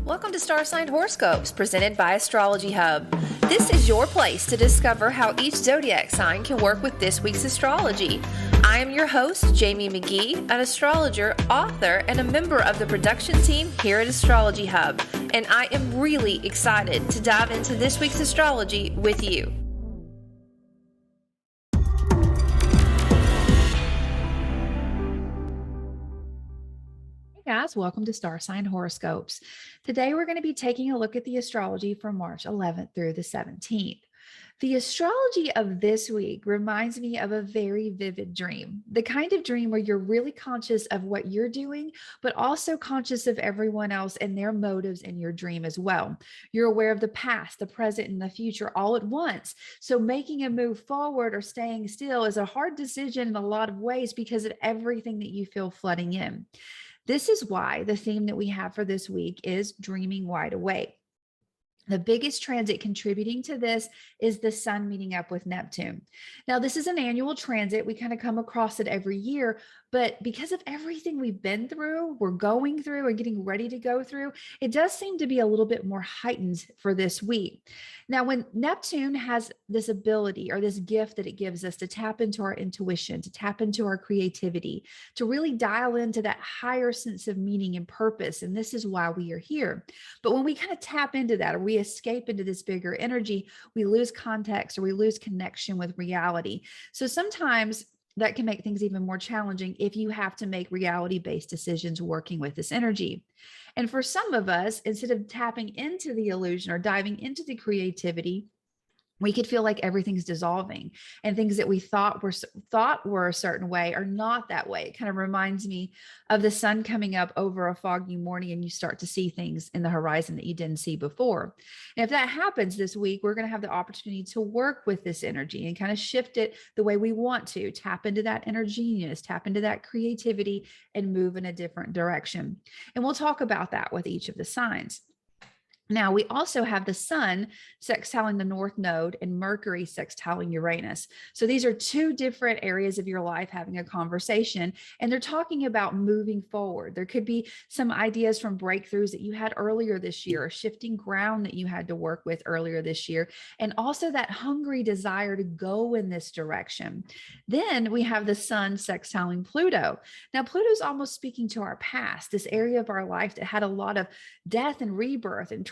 Welcome to Star Sign Horoscopes, presented by Astrology Hub. This is your place to discover how each zodiac sign can work with this week's astrology. I am your host, Jamie Magee, an astrologer, author, and a member of the production team here at Astrology Hub, and I am really excited to dive into this week's astrology with you. Guys, welcome to Star Sign Horoscopes. Today we're going to be taking a look at the astrology for March 11th through the 17th. The astrology of this week reminds me of a very vivid dream, the kind of dream where you're really conscious of what you're doing, but also conscious of everyone else and their motives in your dream as well. You're aware of the past, the present, and the future all at once. So making a move forward or staying still is a hard decision in a lot of ways because of everything that you feel flooding in. This is why the theme that we have for this week is dreaming wide awake. The biggest transit contributing to this is the sun meeting up with Neptune. Now, this is an annual transit. We kind of come across it every year, but because of everything we've been through, we're going through and getting ready to go through, it does seem to be a little bit more heightened for this week. Now, when Neptune has this ability or this gift that it gives us to tap into our intuition, to tap into our creativity, to really dial into that higher sense of meaning and purpose, and this is why we are here. But when we kind of tap into that or we escape into this bigger energy, we lose context or we lose connection with reality. So sometimes that can make things even more challenging if you have to make reality-based decisions working with this energy. And for some of us, instead of tapping into the illusion or diving into the creativity, we could feel like everything's dissolving and things that we thought were a certain way are not that way. It kind of reminds me of the sun coming up over a foggy morning and you start to see things in the horizon that you didn't see before. And if that happens this week, we're going to have the opportunity to work with this energy and kind of shift it the way we want to, tap into that inner genius, tap into that creativity, and move in a different direction. And we'll talk about that with each of the signs. Now, we also have the sun sextiling the North Node and Mercury sextiling Uranus. So these are two different areas of your life having a conversation, and they're talking about moving forward. There could be some ideas from breakthroughs that you had earlier this year, or shifting ground that you had to work with earlier this year, and also that hungry desire to go in this direction. Then we have the sun sextiling Pluto. Now, Pluto's almost speaking to our past, this area of our life that had a lot of death and rebirth and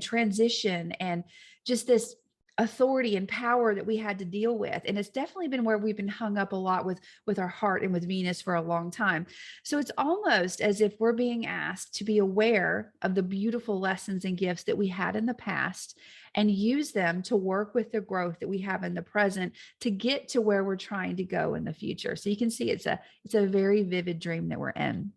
transition and just this authority and power that we had to deal with. And it's definitely been where we've been hung up a lot with our heart and with Venus for a long time. So it's almost as if we're being asked to be aware of the beautiful lessons and gifts that we had in the past and use them to work with the growth that we have in the present to get to where we're trying to go in the future. So you can see it's a very vivid dream that we're in.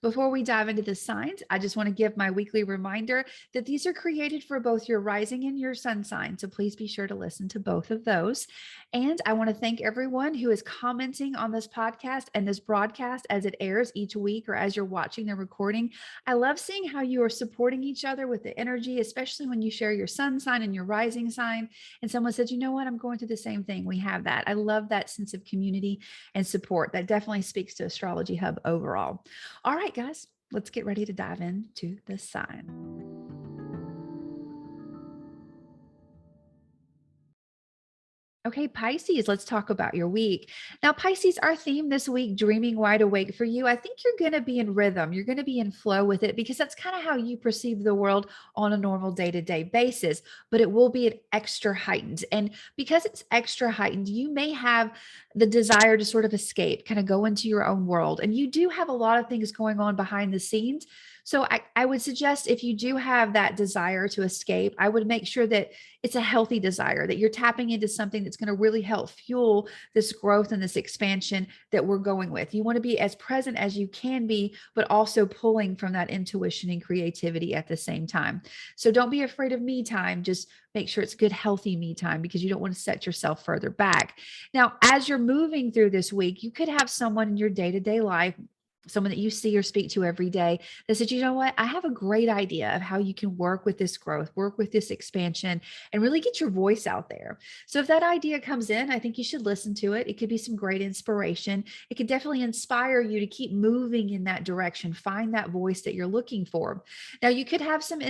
Before we dive into the signs, I just want to give my weekly reminder that these are created for both your rising and your sun sign. So please be sure to listen to both of those. And I want to thank everyone who is commenting on this podcast and this broadcast as it airs each week or as you're watching the recording. I love seeing how you are supporting each other with the energy, especially when you share your sun sign and your rising sign. And someone said, you know what, I'm going through the same thing. We have that. I love that sense of community and support. That definitely speaks to Astrology Hub overall. All right, guys, let's get ready to dive into the sign. Okay, Pisces, let's talk about your week. Now, Pisces, our theme this week, dreaming wide awake for you. I think you're going to be in rhythm. You're going to be in flow with it because that's kind of how you perceive the world on a normal day-to-day basis, but it will be an extra heightened. And because it's extra heightened, you may have the desire to sort of escape, kind of go into your own world. And you do have a lot of things going on behind the scenes. So I would suggest if you do have that desire to escape, I would make sure that it's a healthy desire, that you're tapping into something that's going to really help fuel this growth and this expansion that we're going with. You want to be as present as you can be, but also pulling from that intuition and creativity at the same time. So don't be afraid of me time. Just make sure it's good, healthy me time because you don't want to set yourself further back. Now, as you're moving through this week, you could have someone in your day-to-day life someone that you see or speak to every day that said, you know what, I have a great idea of how you can work with this growth, work with this expansion, and really get your voice out there. So if that idea comes in, I think you should listen to it. It could be some great inspiration. It could definitely inspire you to keep moving in that direction, find that voice that you're looking for. Now, you could have some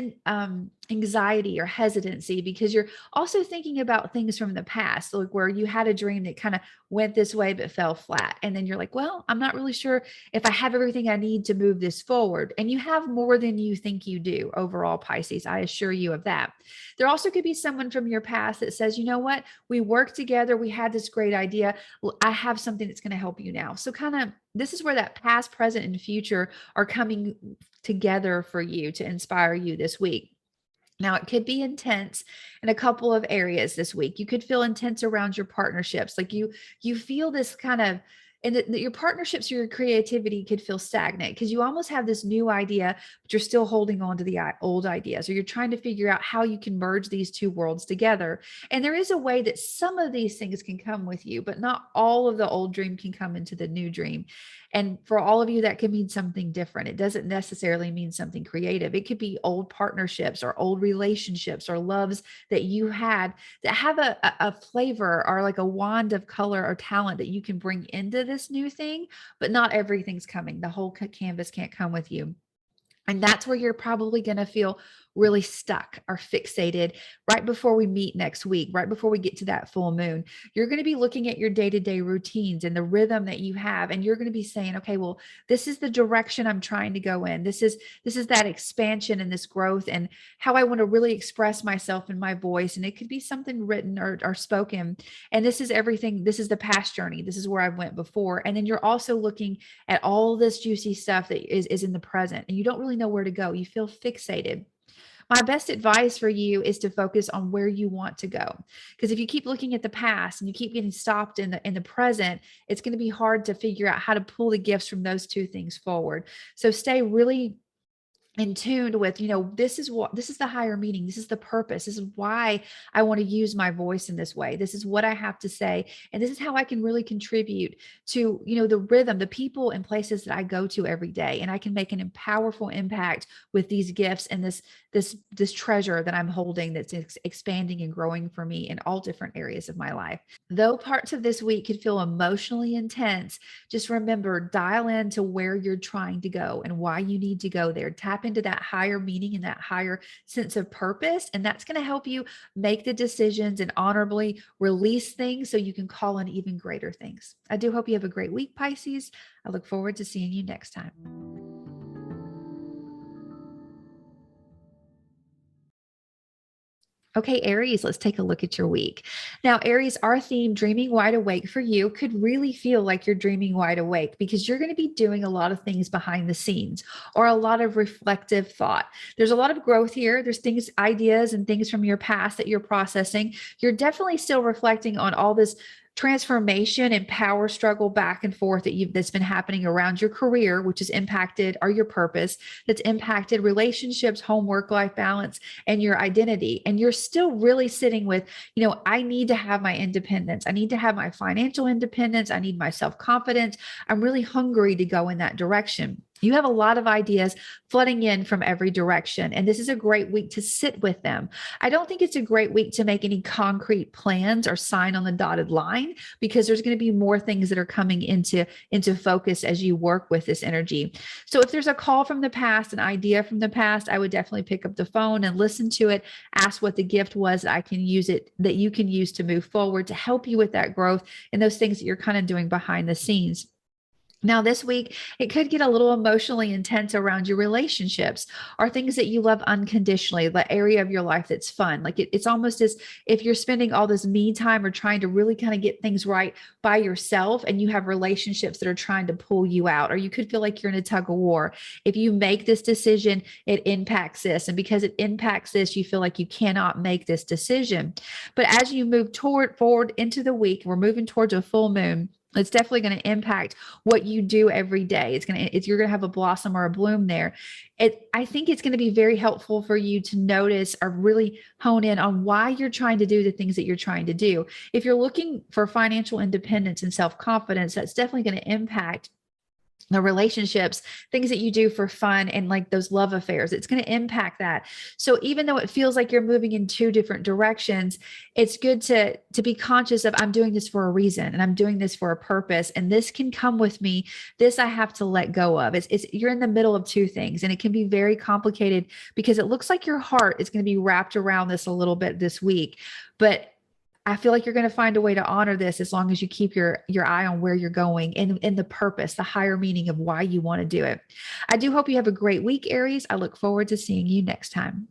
anxiety or hesitancy because you're also thinking about things from the past, like where you had a dream that kind of went this way but fell flat. And then you're like, well, I'm not really sure if I have everything I need to move this forward. And you have more than you think you do overall, Pisces. I assure you of that. There also could be someone from your past that says, you know what, we worked together. We had this great idea. Well, I have something that's going to help you now. So kind of this is where that past, present, and future are coming together for you to inspire you this week. Now, it could be intense in a couple of areas this week. You could feel intense around your partnerships. Like you feel this kind of, and that your partnerships or your creativity could feel stagnant because you almost have this new idea, but you're still holding on to the old ideas, or you're trying to figure out how you can merge these two worlds together. And there is a way that some of these things can come with you, but not all of the old dream can come into the new dream. And for all of you, that can mean something different. It doesn't necessarily mean something creative. It could be old partnerships or old relationships or loves that you had that have a flavor or like a wand of color or talent that you can bring into this new thing, but not everything's coming. The whole canvas can't come with you. And that's where you're probably going to feel really stuck or fixated right before we meet next week, right before we get to that full moon. You're going to be looking at your day-to-day routines and the rhythm that you have. And you're going to be saying, okay, well, this is the direction I'm trying to go in. This is that expansion and this growth and how I want to really express myself in my voice. And it could be something written or spoken. And this is everything. This is the past journey. This is where I went before. And then you're also looking at all this juicy stuff that is in the present. And you don't really know where to go. You feel fixated. My best advice for you is to focus on where you want to go. Because if you keep looking at the past and you keep getting stopped in the present, it's going to be hard to figure out how to pull the gifts from those two things forward. So stay really in tune with, this is the higher meaning. This is the purpose. This is why I want to use my voice in this way. This is what I have to say. And this is how I can really contribute to, the rhythm, the people and places that I go to every day. And I can make an powerful impact with these gifts and this treasure that I'm holding that's expanding and growing for me in all different areas of my life. Though parts of this week could feel emotionally intense, just remember, dial in to where you're trying to go and why you need to go there. Tap into that higher meaning and that higher sense of purpose. And that's going to help you make the decisions and honorably release things so you can call in even greater things. I do hope you have a great week, Pisces. I look forward to seeing you next time. Okay, Aries, let's take a look at your week. Now, Aries, our theme, Dreaming Wide Awake, for you could really feel like you're dreaming wide awake because you're going to be doing a lot of things behind the scenes or a lot of reflective thought. There's a lot of growth here. There's things, ideas, and things from your past that you're processing. You're definitely still reflecting on all this transformation and power struggle back and forth that's been happening around your career, which has impacted, or your purpose, that's impacted relationships, home, work, life balance, and your identity. And you're still really sitting with, I need to have my independence. I need to have my financial independence. I need my self-confidence. I'm really hungry to go in that direction. You have a lot of ideas flooding in from every direction, and this is a great week to sit with them. I don't think it's a great week to make any concrete plans or sign on the dotted line because there's going to be more things that are coming into focus as you work with this energy. So if there's a call from the past, an idea from the past, I would definitely pick up the phone and listen to it, ask what the gift was that you can use to move forward to help you with that growth and those things that you're kind of doing behind the scenes. Now, this week, it could get a little emotionally intense around your relationships or things that you love unconditionally, the area of your life that's fun. Like it's almost as if you're spending all this me time or trying to really kind of get things right by yourself, and you have relationships that are trying to pull you out, or you could feel like you're in a tug of war. If you make this decision, it impacts this. And because it impacts this, you feel like you cannot make this decision. But as you move forward into the week, we're moving towards a full moon. It's definitely going to impact what you do every day. You're going to have a blossom or a bloom there. I think it's going to be very helpful for you to notice or really hone in on why you're trying to do the things that you're trying to do. If you're looking for financial independence and self-confidence, that's definitely going to impact the relationships, things that you do for fun and like those love affairs, it's going to impact that. So even though it feels like you're moving in two different directions, it's good to be conscious of, I'm doing this for a reason and I'm doing this for a purpose. And this can come with me. This I have to let go of. It's you're in the middle of two things, and it can be very complicated because it looks like your heart is going to be wrapped around this a little bit this week. But I feel like you're going to find a way to honor this as long as you keep your eye on where you're going and the purpose, the higher meaning of why you want to do it. I do hope you have a great week, Aries. I look forward to seeing you next time.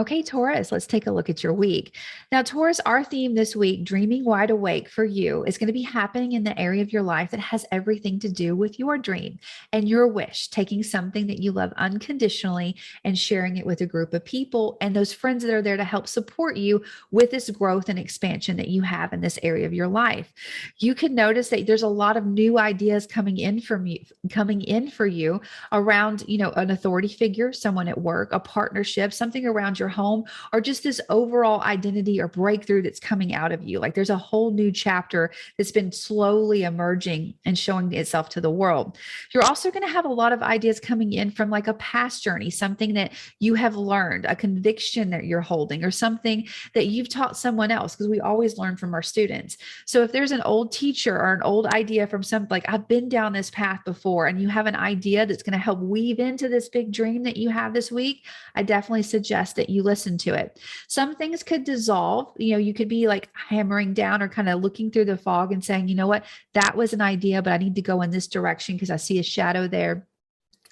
Okay, Taurus, let's take a look at your week. Now, Taurus, our theme this week, Dreaming Wide Awake for you, is going to be happening in the area of your life that has everything to do with your dream and your wish, taking something that you love unconditionally and sharing it with a group of people and those friends that are there to help support you with this growth and expansion that you have in this area of your life. You can notice that there's a lot of new ideas coming in for you around, an authority figure, someone at work, a partnership, something around your home, or just this overall identity or breakthrough that's coming out of you. Like there's a whole new chapter that's been slowly emerging and showing itself to the world. You're also going to have a lot of ideas coming in from like a past journey, something that you have learned, a conviction that you're holding, or something that you've taught someone else, because we always learn from our students. So if there's an old teacher or an old idea from like, I've been down this path before, and you have an idea that's going to help weave into this big dream that you have this week, I definitely suggest that you listen to it. Some things could dissolve. You could be like hammering down or kind of looking through the fog and saying, you know what, that was an idea, but I need to go in this direction because I see a shadow there.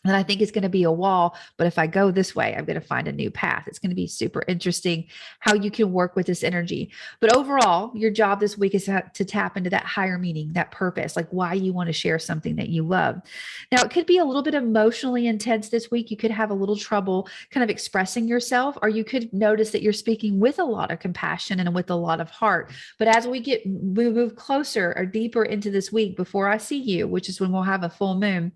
And I think it's going to be a wall, but if I go this way, I'm going to find a new path. It's going to be super interesting how you can work with this energy. But overall, your job this week is to tap into that higher meaning, that purpose, like why you want to share something that you love. Now, it could be a little bit emotionally intense this week. You could have a little trouble kind of expressing yourself, or you could notice that you're speaking with a lot of compassion and with a lot of heart. But as we move closer or deeper into this week before I see you, which is when we'll have a full moon,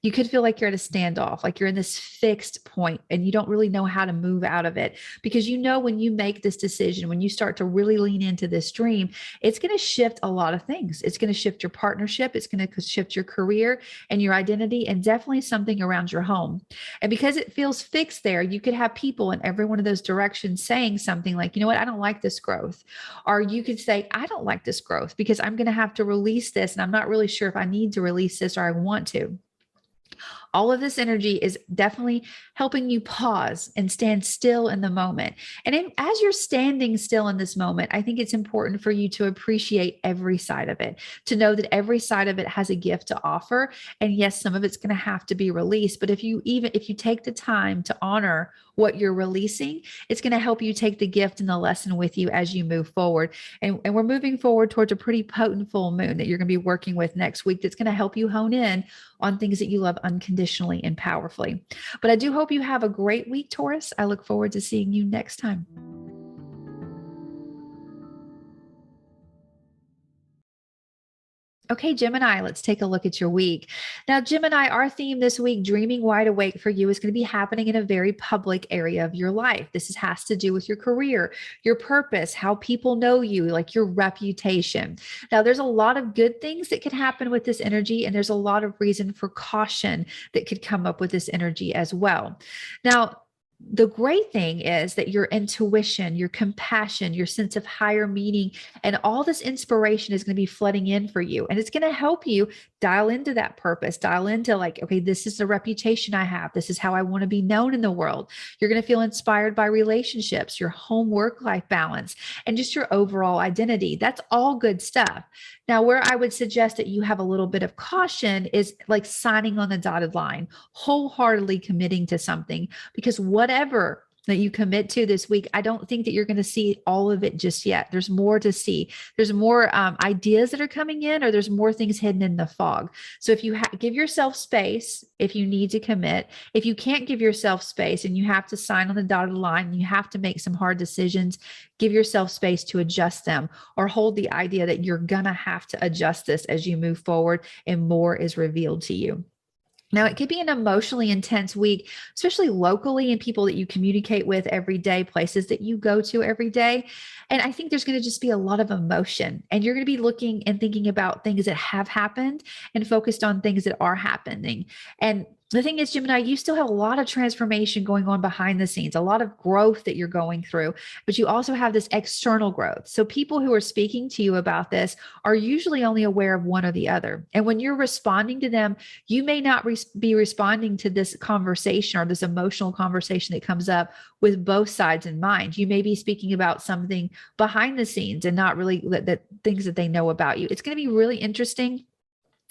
you could feel like you're at a standoff, like you're in this fixed point and you don't really know how to move out of it. Because when you make this decision, when you start to really lean into this dream, it's going to shift a lot of things. It's going to shift your partnership. It's going to shift your career and your identity, and definitely something around your home. And because it feels fixed there, you could have people in every one of those directions saying something like, you know what, I don't like this growth. Or you could say, I don't like this growth because I'm going to have to release this. And I'm not really sure if I need to release this or I want to. All of this energy is definitely helping you pause and stand still in the moment. And as you're standing still in this moment, I think it's important for you to appreciate every side of it, to know that every side of it has a gift to offer. And yes, some of it's going to have to be released. But if you take the time to honor what you're releasing, it's going to help you take the gift and the lesson with you as you move forward. And we're moving forward towards a pretty potent full moon that you're going to be working with next week that's going to help you hone in on things that you love unconditionally and powerfully. But I do hope you have a great week, Taurus. I look forward to seeing you next time. Okay, Gemini, let's take a look at your week. Now, Gemini, our theme this week, Dreaming Wide Awake for you, is going to be happening in a very public area of your life. This has to do with your career, your purpose, how people know you, like your reputation. Now, there's a lot of good things that could happen with this energy, and there's a lot of reason for caution that could come up with this energy as well. Now, the great thing is that your intuition, your compassion, your sense of higher meaning, and all this inspiration is going to be flooding in for you. And it's going to help you dial into that purpose, dial into like, okay, this is the reputation I have. This is how I want to be known in the world. You're going to feel inspired by relationships, your home work-life balance, and just your overall identity. That's all good stuff. Now, where I would suggest that you have a little bit of caution is like signing on the dotted line, wholeheartedly committing to something, because whatever that you commit to this week, I don't think that you're going to see all of it just yet. There's more to see. There's more ideas that are coming in, or there's more things hidden in the fog. So if you give yourself space, if you need to commit, if you can't give yourself space and you have to sign on the dotted line, and you have to make some hard decisions, give yourself space to adjust them, or hold the idea that you're going to have to adjust this as you move forward and more is revealed to you. Now, it could be an emotionally intense week, especially locally and people that you communicate with every day, places that you go to every day. And I think there's going to just be a lot of emotion, and you're going to be looking and thinking about things that have happened and focused on things that are happening. And the thing is, Gemini, you still have a lot of transformation going on behind the scenes, a lot of growth that you're going through, but you also have this external growth. So people who are speaking to you about this are usually only aware of one or the other. And when you're responding to them, you may not be responding to this conversation or this emotional conversation that comes up with both sides in mind. You may be speaking about something behind the scenes and not really that things that they know about you. It's going to be really interesting.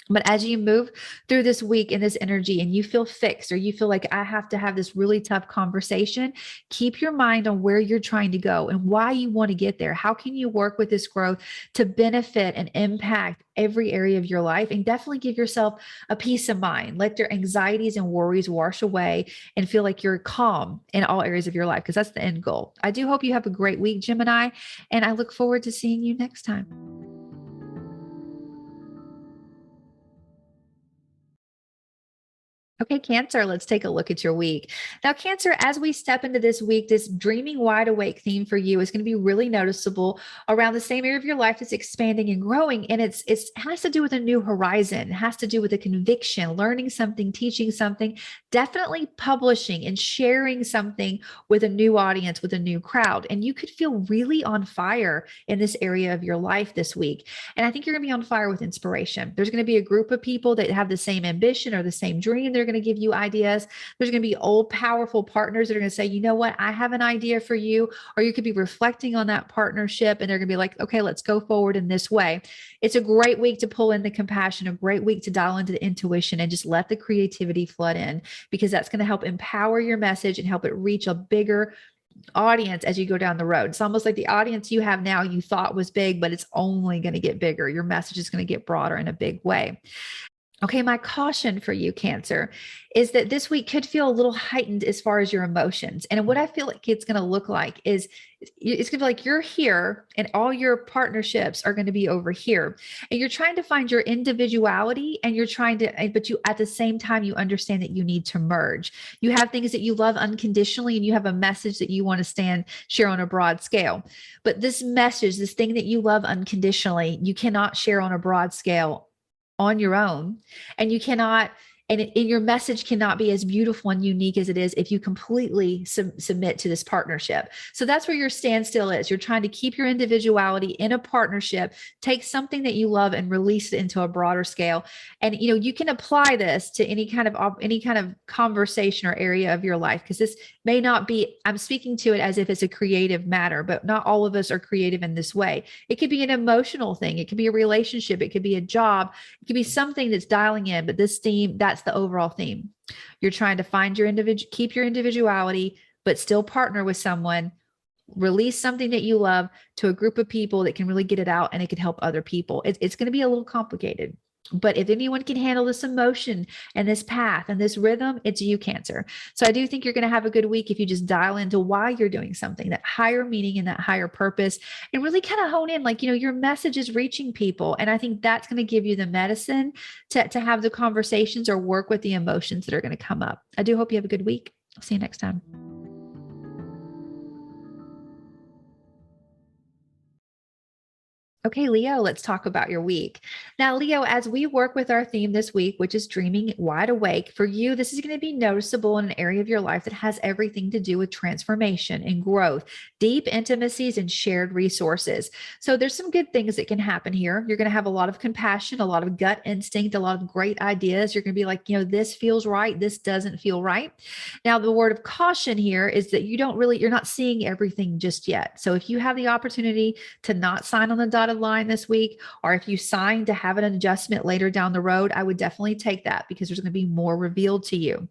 But as you move through this week in this energy and you feel fixed, or you feel like I have to have this really tough conversation, keep your mind on where you're trying to go and why you want to get there. How can you work with this growth to benefit and impact every area of your life, and definitely give yourself a peace of mind. Let your anxieties and worries wash away and feel like you're calm in all areas of your life, because that's the end goal. I do hope you have a great week, Gemini, and I look forward to seeing you next time. Okay, Cancer, let's take a look at your week. Now, Cancer, as we step into this week, this dreaming wide awake theme for you is going to be really noticeable around the same area of your life that's expanding and growing. And it has to do with a new horizon. It has to do with a conviction, learning something, teaching something, definitely publishing and sharing something with a new audience, with a new crowd. And you could feel really on fire in this area of your life this week. And I think you're going to be on fire with inspiration. There's going to be a group of people that have the same ambition or the same dream. They're going to give you ideas. There's going to be old, powerful partners that are going to say, you know what, I have an idea for you. Or you could be reflecting on that partnership and they're going to be like, okay, let's go forward in this way. It's a great week to pull in the compassion, a great week to dial into the intuition and just let the creativity flood in, because that's going to help empower your message and help it reach a bigger audience as you go down the road. It's almost like the audience you have now you thought was big, but it's only going to get bigger. Your message is going to get broader in a big way. Okay, my caution for you, Cancer, is that this week could feel a little heightened as far as your emotions. And what I feel like it's going to look like is it's going to be like you're here and all your partnerships are going to be over here. And you're trying to find your individuality, and you're trying to, but you at the same time, you understand that you need to merge. You have things that you love unconditionally, and you have a message that you want to share on a broad scale. But this message, this thing that you love unconditionally, you cannot share on a broad scale on your own, and you cannot, and your message cannot be as beautiful and unique as it is if you completely submit to this partnership. So that's where your standstill is. You're trying to keep your individuality in a partnership, take something that you love and release it into a broader scale. And you can apply this to any kind of conversation or area of your life, because this may not be, I'm speaking to it as if it's a creative matter, but not all of us are creative in this way. It could be an emotional thing. It could be a relationship. It could be a job. It could be something that's dialing in, but this theme, that's the overall theme. You're trying to find your keep your individuality, but still partner with someone, release something that you love to a group of people that can really get it out, and it could help other people. It's going to be a little complicated. But if anyone can handle this emotion and this path and this rhythm, it's you, Cancer. So I do think you're going to have a good week if you just dial into why you're doing something, that higher meaning and that higher purpose, and really kind of hone in, like, your message is reaching people. And I think that's going to give you the medicine to have the conversations or work with the emotions that are going to come up. I do hope you have a good week. I'll see you next time. Okay, Leo, let's talk about your week. Now, Leo, as we work with our theme this week, which is dreaming wide awake, for you, this is going to be noticeable in an area of your life that has everything to do with transformation and growth, deep intimacies, and shared resources. So there's some good things that can happen here. You're going to have a lot of compassion, a lot of gut instinct, a lot of great ideas. You're going to be like, this feels right. This doesn't feel right. Now, the word of caution here is that you're not seeing everything just yet. So if you have the opportunity to not sign on the dotted line this week, or if you sign to have an adjustment later down the road, I would definitely take that, because there's going to be more revealed to you.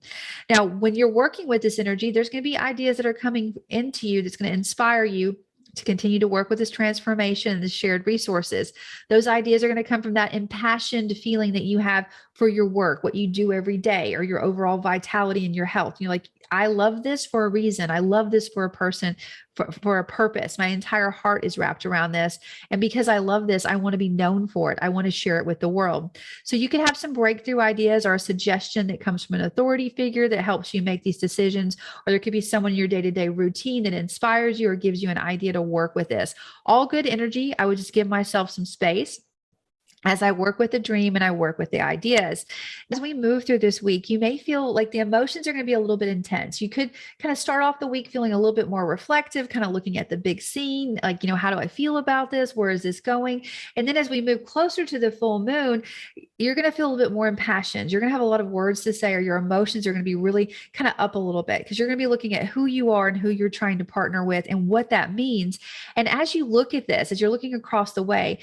Now, when you're working with this energy, there's going to be ideas that are coming into you that's going to inspire you to continue to work with this transformation and the shared resources. Those ideas are going to come from that impassioned feeling that you have for your work, what you do every day, or your overall vitality and your health. You're like, I love this for a reason. I love this for a person for a purpose. My entire heart is wrapped around this. And because I love this, I want to be known for it. I want to share it with the world. So you could have some breakthrough ideas or a suggestion that comes from an authority figure that helps you make these decisions. Or there could be someone in your day-to-day routine that inspires you or gives you an idea to work with this. All good energy. I would just give myself some space as I work with the dream and I work with the ideas. As we move through this week, you may feel like the emotions are going to be a little bit intense. You could kind of start off the week feeling a little bit more reflective, kind of looking at the big scene, like, how do I feel about this? Where is this going? And then as we move closer to the full moon, you're going to feel a little bit more impassioned. You're going to have a lot of words to say, or your emotions are going to be really kind of up a little bit because you're going to be looking at who you are and who you're trying to partner with and what that means. And as you look at this, as you're looking across the way,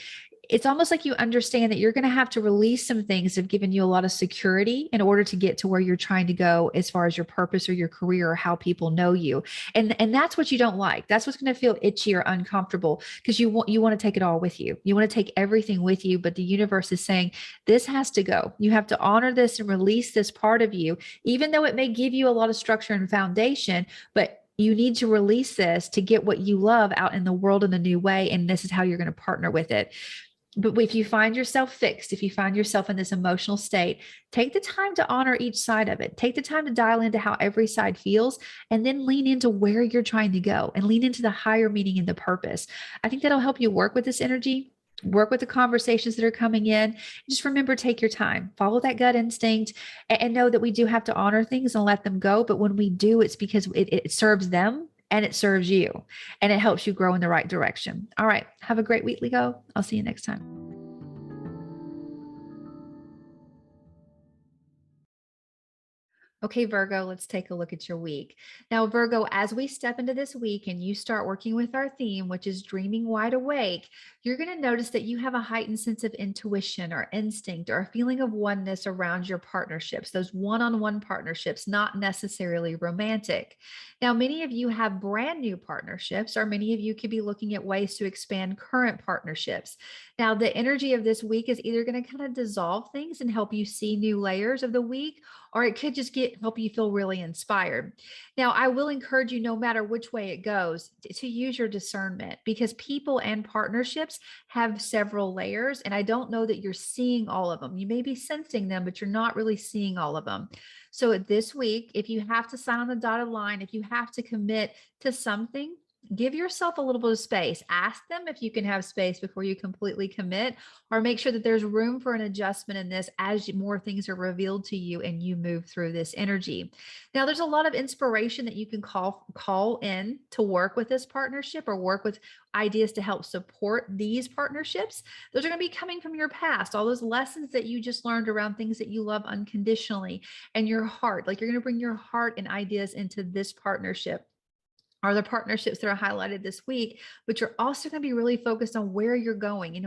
it's almost like you understand that you're going to have to release some things that have given you a lot of security in order to get to where you're trying to go as far as your purpose or your career or how people know you. And that's what you don't like. That's what's going to feel itchy or uncomfortable because you want to take it all with you. You want to take everything with you, but the universe is saying this has to go. You have to honor this and release this part of you, even though it may give you a lot of structure and foundation, but you need to release this to get what you love out in the world in a new way. And this is how you're going to partner with it. But if you find yourself fixed, if you find yourself in this emotional state, take the time to honor each side of it. Take the time to dial into how every side feels, and then lean into where you're trying to go and lean into the higher meaning and the purpose. I think that'll help you work with this energy, work with the conversations that are coming in. Just remember, take your time, follow that gut instinct, and know that we do have to honor things and let them go. But when we do, it's because it serves them and it serves you and it helps you grow in the right direction. All right. Have a great week, Leo. I'll see you next time. Okay, Virgo, let's take a look at your week. Now, Virgo, as we step into this week and you start working with our theme, which is dreaming wide awake, you're going to notice that you have a heightened sense of intuition or instinct or a feeling of oneness around your partnerships, those one-on-one partnerships, not necessarily romantic. Now, many of you have brand new partnerships, or many of you could be looking at ways to expand current partnerships. Now, the energy of this week is either going to kind of dissolve things and help you see new layers of the week, or it could just help you feel really inspired. Now, I will encourage you, no matter which way it goes, to use your discernment because people and partnerships have several layers. And I don't know that you're seeing all of them. You may be sensing them, but you're not really seeing all of them. So this week, if you have to sign on the dotted line, if you have to commit to something, give yourself a little bit of space. Ask them if you can have space before you completely commit, or make sure that there's room for an adjustment in this as more things are revealed to you and you move through this energy. Now, there's a lot of inspiration that you can call in to work with this partnership or work with ideas to help support these partnerships. Those are going to be coming from your past, all those lessons that you just learned around things that you love unconditionally and your heart. Like you're going to bring your heart and ideas into this partnership. Are the partnerships that are highlighted this week, but you're also going to be really focused on where you're going,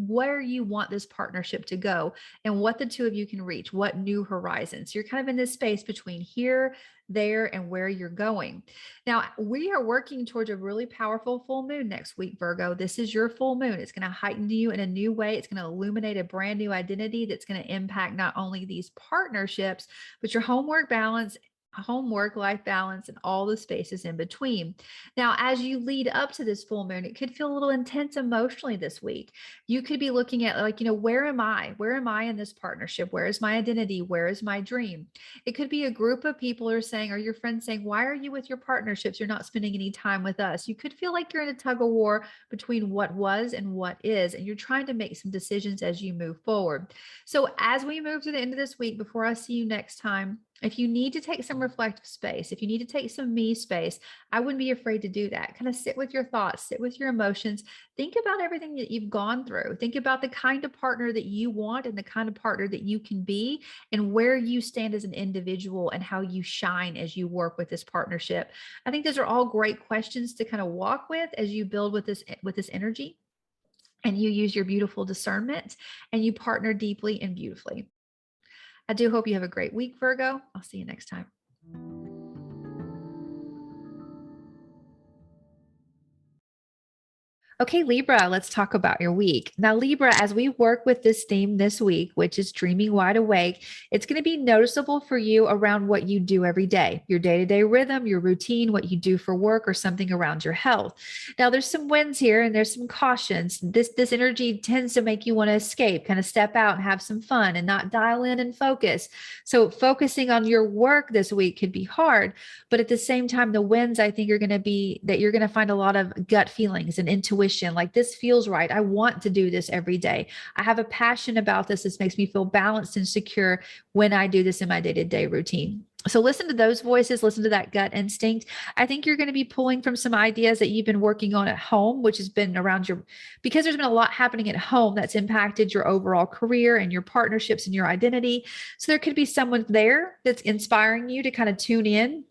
where you want this partnership to go and what the two of you can reach, what new horizons. You're kind of in this space between here, there, and where you're going. Now, we are working towards a really powerful full moon next week, Virgo. This is your full moon. It's going to heighten you in a new way. It's going to illuminate a brand new identity that's going to impact not only these partnerships, but your homework balance, life balance, and all the spaces in between. Now, as you lead up to this full moon, it could feel a little intense emotionally this week. You could be looking at where am I? Where am I in this partnership? Where is my identity? Where is my dream? It could be a group of people are saying, or your friends saying, why are you with your partnerships? You're not spending any time with us. You could feel like you're in a tug of war between what was and what is, and you're trying to make some decisions as you move forward. So as we move to the end of this week, before I see you next time, if you need to take some reflective space, if you need to take some me space, I wouldn't be afraid to do that. Kind of sit with your thoughts, sit with your emotions, think about everything that you've gone through. Think about the kind of partner that you want and the kind of partner that you can be and where you stand as an individual and how you shine as you work with this partnership. I think those are all great questions to kind of walk with as you build with this energy and you use your beautiful discernment and you partner deeply and beautifully. I do hope you have a great week, Virgo. I'll see you next time. Okay, Libra, let's talk about your week. Now, Libra, as we work with this theme this week, which is dreaming wide awake, it's going to be noticeable for you around what you do every day, your day-to-day rhythm, your routine, what you do for work, or something around your health. Now, there's some wins here and there's some cautions. This energy tends to make you want to escape, kind of step out and have some fun and not dial in and focus. So focusing on your work this week could be hard, but at the same time, the wins I think are going to be that you're going to find a lot of gut feelings and intuition. Like, this feels right. I want to do this every day. I have a passion about this. This makes me feel balanced and secure when I do this in my day-to-day routine. So listen to those voices, listen to that gut instinct. I think you're going to be pulling from some ideas that you've been working on at home, which has been around because there's been a lot happening at home that's impacted your overall career and your partnerships and your identity. So there could be someone there that's inspiring you to kind of tune in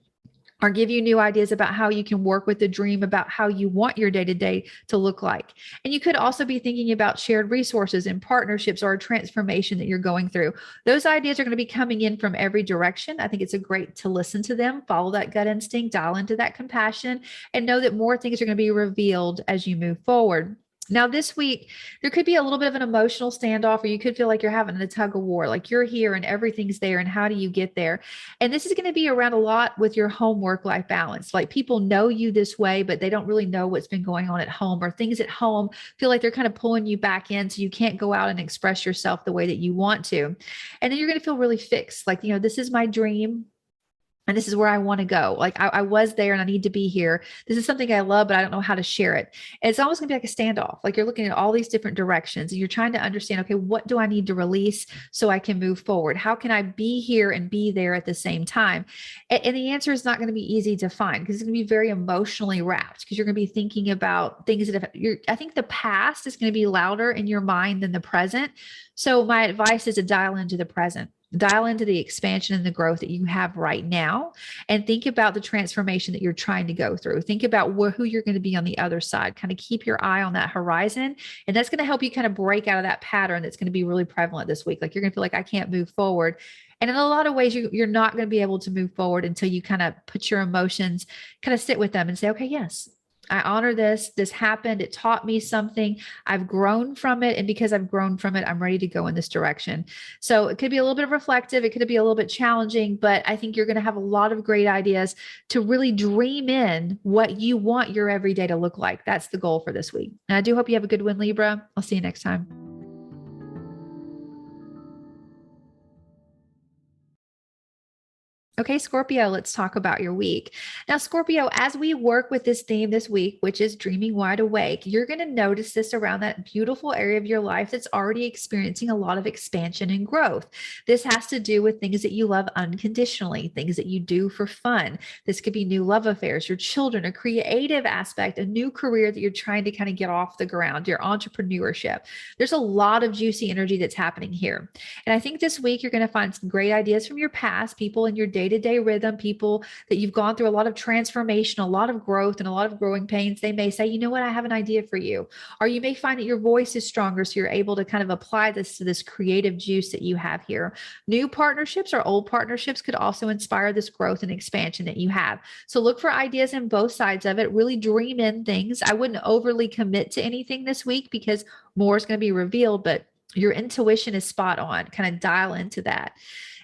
or give you new ideas about how you can work with the dream, about how you want your day-to-day to look like. And you could also be thinking about shared resources and partnerships or a transformation that you're going through. Those ideas are going to be coming in from every direction. I think it's great to listen to them, follow that gut instinct, dial into that compassion, and know that more things are going to be revealed as you move forward. Now, this week, there could be a little bit of an emotional standoff, or you could feel like you're having a tug of war, like you're here and everything's there. And how do you get there? And this is going to be around a lot with your home work-life balance. Like, people know you this way, but they don't really know what's been going on at home, or things at home feel like they're kind of pulling you back in so you can't go out and express yourself the way that you want to. And then you're going to feel really fixed. Like, this is my dream. And this is where I want to go. Like, I was there and I need to be here. This is something I love, but I don't know how to share it. And it's almost gonna be like a standoff. Like, you're looking at all these different directions and you're trying to understand, okay, what do I need to release so I can move forward? How can I be here and be there at the same time? And the answer is not going to be easy to find, because it's going to be very emotionally wrapped, because you're going to be thinking about things that I think the past is going to be louder in your mind than the present. So my advice is to dial into the present. Dial into the expansion and the growth that you have right now, and think about the transformation that you're trying to go through. Think about who you're going to be on the other side. Kind of keep your eye on that horizon. And that's going to help you kind of break out of that pattern that's going to be really prevalent this week. Like, you're going to feel like, I can't move forward. And in a lot of ways, you're not going to be able to move forward until you kind of put your emotions, kind of sit with them and say, okay, yes, I honor this. This happened. It taught me something. I've grown from it. And because I've grown from it, I'm ready to go in this direction. So it could be a little bit reflective. It could be a little bit challenging, but I think you're going to have a lot of great ideas to really dream in what you want your everyday to look like. That's the goal for this week. And I do hope you have a good one, Libra. I'll see you next time. Okay, Scorpio, let's talk about your week. Now, Scorpio, as we work with this theme this week, which is dreaming wide awake, you're going to notice this around that beautiful area of your life that's already experiencing a lot of expansion and growth. This has to do with things that you love unconditionally, things that you do for fun. This could be new love affairs, your children, a creative aspect, a new career that you're trying to kind of get off the ground, your entrepreneurship. There's a lot of juicy energy that's happening here. And I think this week you're going to find some great ideas from your past, people in your day-to-day rhythm, people that you've gone through a lot of transformation, a lot of growth, and a lot of growing pains. They may say, you know what, I have an idea for you. Or you may find that your voice is stronger, so you're able to kind of apply this to this creative juice that you have here. New partnerships or old partnerships could also inspire this growth and expansion that you have. So look for ideas in both sides of it. Really dream in things. I wouldn't overly commit to anything this week because more is going to be revealed, but your intuition is spot on. Kind of dial into that.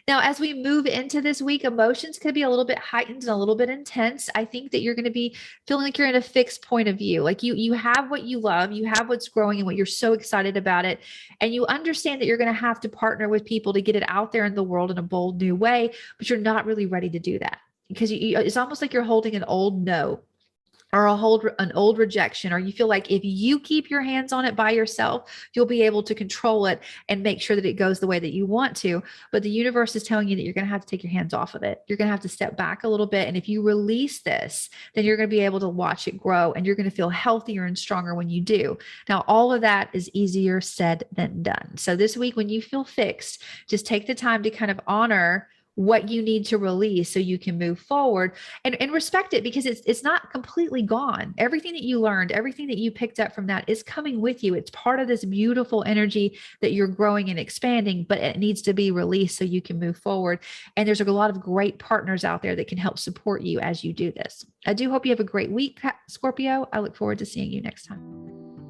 Now, as we move into this week, emotions could be a little bit heightened and a little bit intense. I think that you're going to be feeling like you're in a fixed point of view. Like you have what you love, you have what's growing and what you're so excited about it. And you understand that you're going to have to partner with people to get it out there in the world in a bold new way, but you're not really ready to do that because it's almost like you're holding an old no, or an old rejection, or you feel like if you keep your hands on it by yourself, you'll be able to control it and make sure that it goes the way that you want to. But the universe is telling you that you're going to have to take your hands off of it. You're going to have to step back a little bit. And if you release this, then you're going to be able to watch it grow and you're going to feel healthier and stronger when you do. Now, all of that is easier said than done. So this week, when you feel fixed, just take the time to kind of honor what you need to release so you can move forward and respect it, because it's not completely gone. Everything that you learned, everything that you picked up from that is coming with you. It's part of this beautiful energy that you're growing and expanding, but it needs to be released so you can move forward. And there's a lot of great partners out there that can help support you as you do this. I do hope you have a great week, Scorpio. I look forward to seeing you next time.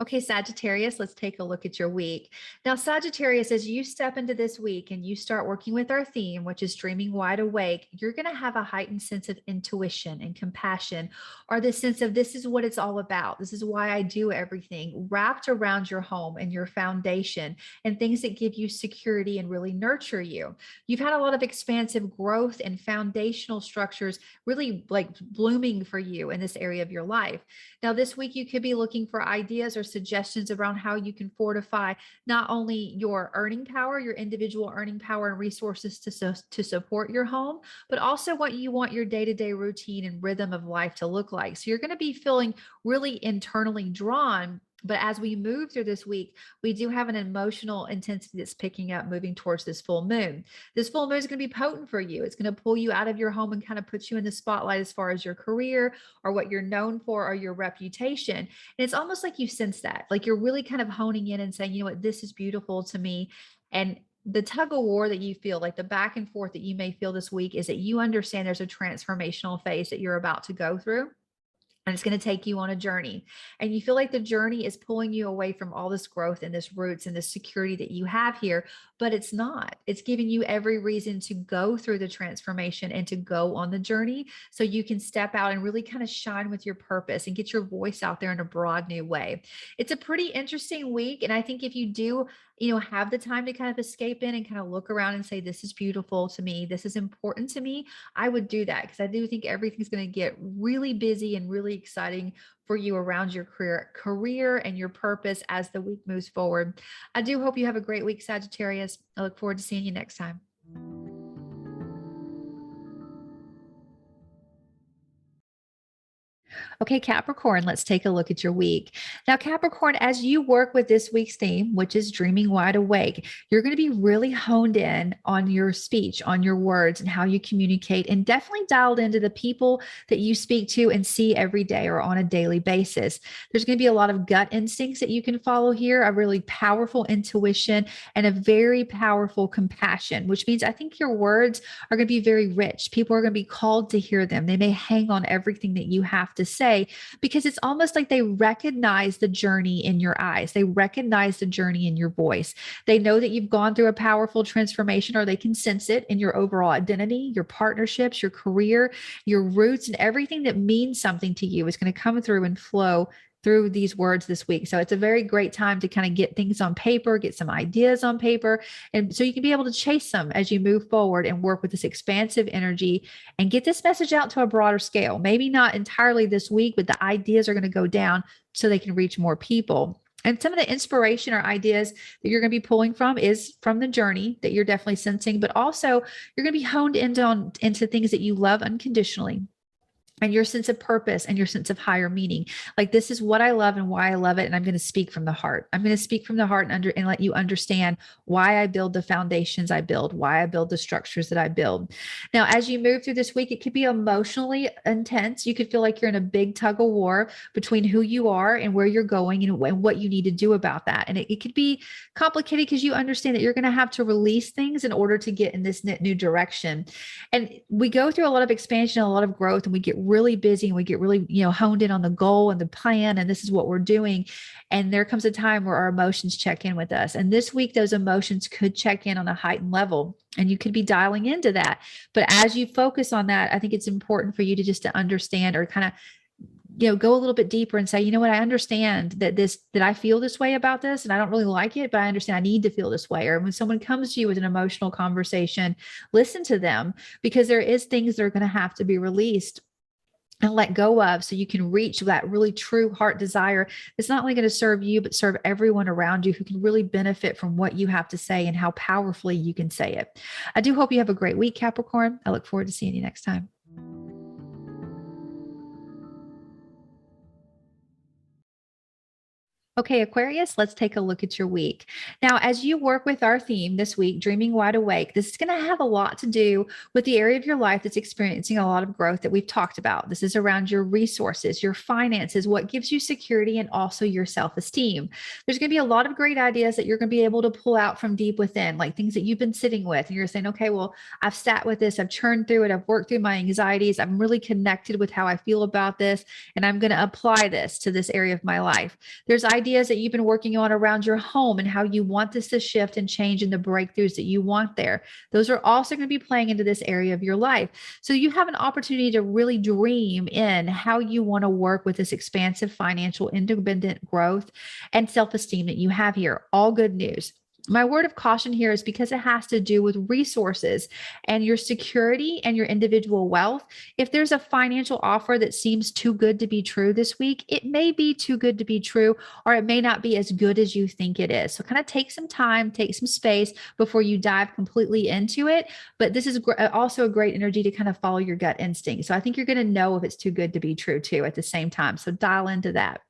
Okay, Sagittarius, let's take a look at your week. Now, Sagittarius, as you step into this week and you start working with our theme, which is dreaming wide awake, you're going to have a heightened sense of intuition and compassion, or the sense of this is what it's all about. This is why I do everything, wrapped around your home and your foundation and things that give you security and really nurture you. You've had a lot of expansive growth and foundational structures really like blooming for you in this area of your life. Now, this week, you could be looking for ideas or suggestions around how you can fortify not only your earning power, your individual earning power and resources to support your home, but also what you want your day-to-day routine and rhythm of life to look like. So you're going to be feeling really internally drawn. But as we move through this week, we do have an emotional intensity that's picking up moving towards this full moon. This full moon is going to be potent for you. It's going to pull you out of your home and kind of put you in the spotlight as far as your career or what you're known for or your reputation. And it's almost like you sense that, like you're really kind of honing in and saying, you know what, this is beautiful to me. And the tug of war that you feel, like the back and forth that you may feel this week, is that you understand there's a transformational phase that you're about to go through. And it's going to take you on a journey. And you feel like the journey is pulling you away from all this growth and this roots and this security that you have here, but it's not. It's giving you every reason to go through the transformation and to go on the journey so you can step out and really kind of shine with your purpose and get your voice out there in a broad new way. It's a pretty interesting week. And I think if you do, have the time to kind of escape in and kind of look around and say, this is beautiful to me, this is important to me, I would do that, because I do think everything's going to get really busy and really exciting for you around your career and your purpose as the week moves forward. I do hope you have a great week, Sagittarius. I look forward to seeing you next time. Okay, Capricorn, let's take a look at your week. Now, Capricorn, as you work with this week's theme, which is dreaming wide awake, you're going to be really honed in on your speech, on your words, and how you communicate, and definitely dialed into the people that you speak to and see every day or on a daily basis. There's going to be a lot of gut instincts that you can follow here, a really powerful intuition, and a very powerful compassion, which means I think your words are going to be very rich. People are going to be called to hear them. They may hang on everything that you have to say, because it's almost like they recognize the journey in your eyes. They recognize the journey in your voice. They know that you've gone through a powerful transformation, or they can sense it in your overall identity, your partnerships, your career, your roots, and everything that means something to you is going to come through and flow through these words this week. So it's a very great time to kind of get things on paper, get some ideas on paper. And so you can be able to chase them as you move forward and work with this expansive energy and get this message out to a broader scale. Maybe not entirely this week, but the ideas are going to go down so they can reach more people. And some of the inspiration or ideas that you're going to be pulling from is from the journey that you're definitely sensing, but also you're going to be honed into things that you love unconditionally, and your sense of purpose and your sense of higher meaning. Like, this is what I love and why I love it. And I'm going to speak from the heart. I'm going to speak from the heart and let you understand why I build the foundations I build, why I build the structures that I build. Now, as you move through this week, it could be emotionally intense. You could feel like you're in a big tug of war between who you are and where you're going and what you need to do about that. And it could be complicated because you understand that you're going to have to release things in order to get in this new direction. And we go through a lot of expansion, a lot of growth, and we get really busy and we get really, honed in on the goal and the plan, and this is what we're doing. And there comes a time where our emotions check in with us. And this week, those emotions could check in on a heightened level, and you could be dialing into that. But as you focus on that, I think it's important for you to understand, or kind of go a little bit deeper and say, you know what, I understand that I feel this way about this, and I don't really like it, but I understand I need to feel this way. Or when someone comes to you with an emotional conversation, listen to them, because there is things that are going to have to be released and let go of, so you can reach that really true heart desire. It's not only going to serve you, but serve everyone around you who can really benefit from what you have to say and how powerfully you can say it. I do hope you have a great week, Capricorn. I look forward to seeing you next time. Okay, Aquarius, let's take a look at your week. Now, as you work with our theme this week, Dreaming Wide Awake, this is going to have a lot to do with the area of your life that's experiencing a lot of growth that we've talked about. This is around your resources, your finances, what gives you security, and also your self-esteem. There's going to be a lot of great ideas that you're going to be able to pull out from deep within, like things that you've been sitting with. And you're saying, okay, well, I've sat with this, I've churned through it, I've worked through my anxieties, I'm really connected with how I feel about this, and I'm going to apply this to this area of my life. There's ideas ideas that you've been working on around your home and how you want this to shift and change and the breakthroughs that you want there. Those are also going to be playing into this area of your life. So you have an opportunity to really dream in how you want to work with this expansive financial independent growth and self-esteem that you have here. All good news. My word of caution here is because it has to do with resources and your security and your individual wealth. If there's a financial offer that seems too good to be true this week, it may be too good to be true, or it may not be as good as you think it is. So kind of take some time, take some space before you dive completely into it. But this is also a great energy to kind of follow your gut instinct. So I think you're going to know if it's too good to be true too at the same time. So dial into that.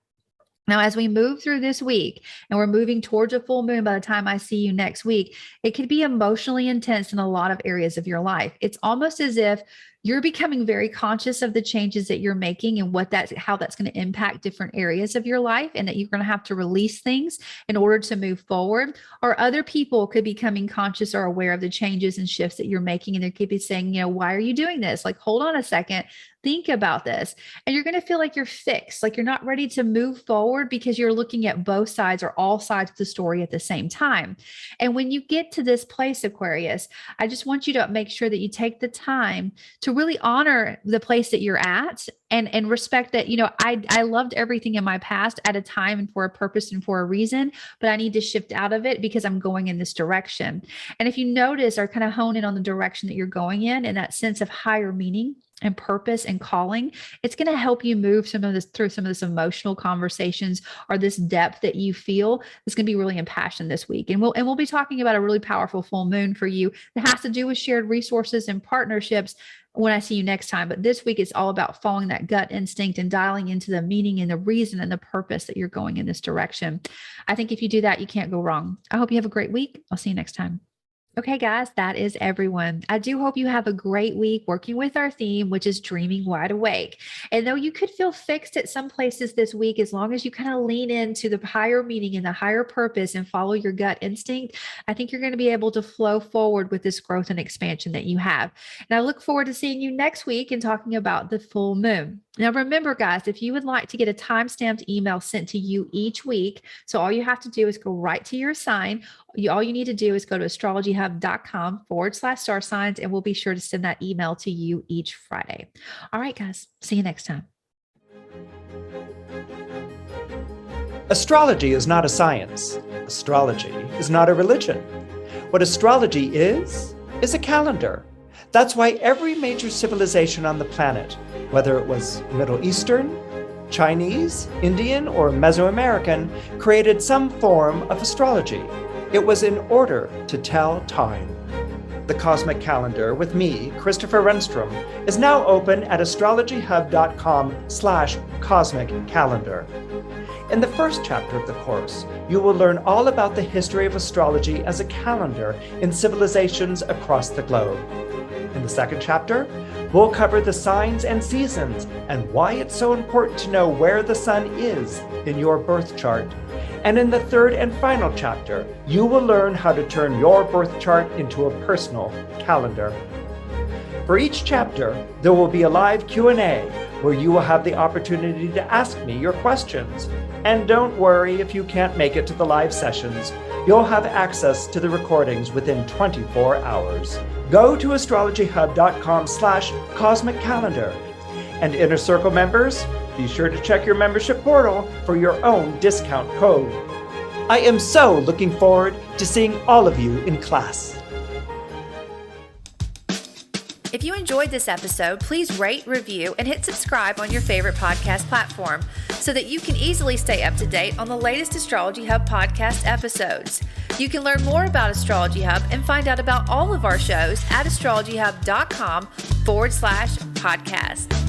Now, as we move through this week and we're moving towards a full moon by the time I see you next week, it could be emotionally intense in a lot of areas of your life. It's almost as if you're becoming very conscious of the changes that you're making and how that's going to impact different areas of your life, and that you're going to have to release things in order to move forward. Or other people could be becoming conscious or aware of the changes and shifts that you're making. And they could be saying, why are you doing this? Like, hold on a second. Think about this. And you're going to feel like you're fixed, like you're not ready to move forward because you're looking at both sides or all sides of the story at the same time. And when you get to this place, Aquarius, I just want you to make sure that you take the time to really honor the place that you're at and respect that, I loved everything in my past at a time and for a purpose and for a reason, but I need to shift out of it because I'm going in this direction. And if you notice or kind of hone in on the direction that you're going in and that sense of higher meaning and purpose and calling, it's going to help you move through some of this emotional conversations or this depth that you feel is going to be really impassioned this week. And we'll be talking about a really powerful full moon for you that has to do with shared resources and partnerships when I see you next time. But this week, it's all about following that gut instinct and dialing into the meaning and the reason and the purpose that you're going in this direction. I think if you do that, you can't go wrong. I hope you have a great week. I'll see you next time. Okay, guys, that is everyone. I do hope you have a great week working with our theme, which is dreaming wide awake. And though you could feel fixed at some places this week, as long as you kind of lean into the higher meaning and the higher purpose and follow your gut instinct, I think you're going to be able to flow forward with this growth and expansion that you have. And I look forward to seeing you next week and talking about the full moon. Now, remember, guys, if you would like to get a time-stamped email sent to you each week, so all you have to do is go right to your sign. All you need to do is go to astrologyhub.com/star signs, and we'll be sure to send that email to you each Friday. All right, guys, see you next time. Astrology is not a science. Astrology is not a religion. What astrology is a calendar. That's why every major civilization on the planet, whether it was Middle Eastern, Chinese, Indian, or Mesoamerican, created some form of astrology. It was in order to tell time. The Cosmic Calendar with me, Christopher Renstrom, is now open at astrologyhub.com/cosmic calendar. In the first chapter of the course, you will learn all about the history of astrology as a calendar in civilizations across the globe. In the second chapter, we'll cover the signs and seasons and why it's so important to know where the sun is in your birth chart. And in the third and final chapter, you will learn how to turn your birth chart into a personal calendar. For each chapter, there will be a live Q&A where you will have the opportunity to ask me your questions. And don't worry if you can't make it to the live sessions. You'll have access to the recordings within 24 hours. Go to astrologyhub.com/cosmic calendar. And Inner Circle members, be sure to check your membership portal for your own discount code. I am so looking forward to seeing all of you in class. If you enjoyed this episode, please rate, review, and hit subscribe on your favorite podcast platform so that you can easily stay up to date on the latest Astrology Hub podcast episodes. You can learn more about Astrology Hub and find out about all of our shows at astrologyhub.com/podcast.